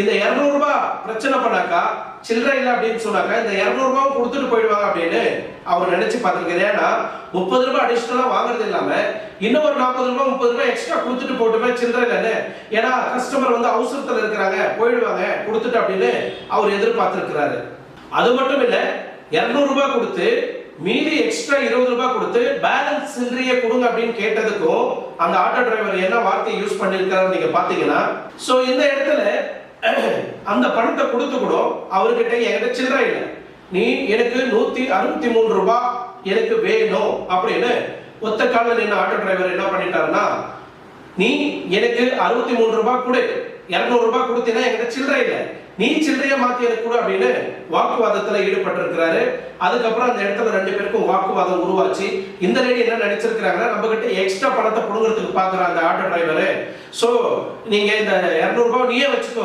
இந்த 200 ரூபாய் பிரச்சனை பண்ணாக்கா சில்லறை இல்லை அப்படின்னு சொன்னாக்கா இந்த 200 ரூபாய் கொடுத்துட்டு போயிடுவாங்க அப்படின்னு அவர் நினைச்சு பார்த்துருக்காரு. ஏன்னா 30 ரூபாய் அடிஷனலா வாங்குறது இல்லாம இன்னும் ஒரு 40 ரூபாய் 30 ரூபாய் எக்ஸ்ட்ரா கொடுத்துட்டு போட்டுமே சில்லறை இல்லைன்னு, ஏன்னா கஸ்டமர் வந்து அவசரத்துல இருக்கிறாங்க போயிடுவாங்க கொடுத்துட்டு அப்படின்னு அவர் எதிர்பார்த்திருக்கிறாரு. அது மட்டும் இல்ல 200 ரூபாய் கொடுத்து மீதி எக்ஸ்ட்ரா 20 ரூபாய் கொடுத்து பேலன்ஸ் சில்லறையை கொடுங்க அப்படின்னு கேட்டதுக்கும் அந்த ஆட்டோ டிரைவர் என்ன வார்த்தை யூஸ் பண்ணிருக்காரு நீங்க பாத்தீங்கன்னா, சோ இந்த இடத்துல அந்த பணத்தை கொடுத்து கூட அவர்கிட்ட என்கிட்ட சில்லறை இல்லை, நீ எனக்கு 163 ரூபாய் எனக்கு வேணும் அப்படின்னு ஒத்த கால நின்று ஆட்டோ டிரைவர் என்ன பண்ணிட்டாருன்னா, நீ எனக்கு 63 ரூபாய் கொடு, 200 ரூபாய் கொடுத்தீங்கன்னா என்கிட்ட சில்லறை இல்லை, நீ சில்லறைய மாத்தி எனக்கு கொடு அப்படின்னு வாக்குவாதத்துல ஈடுபட்டிருக்கிறாரு. அதுக்கப்புறம் அந்த இடத்துல 2 பேருக்கும் வாக்குவாதம் உருவாச்சு. இந்த லேடி என்ன நினைச்சிருக்காங்கன்னா, நம்ம கிட்ட எக்ஸ்ட்ரா பணத்தை புடுங்கிறதுக்கு பாக்குற அந்த ஆட்டோ டிரைவர், சோ நீங்க இந்த 200 ரூபாய் நீயே வச்சுக்கோ,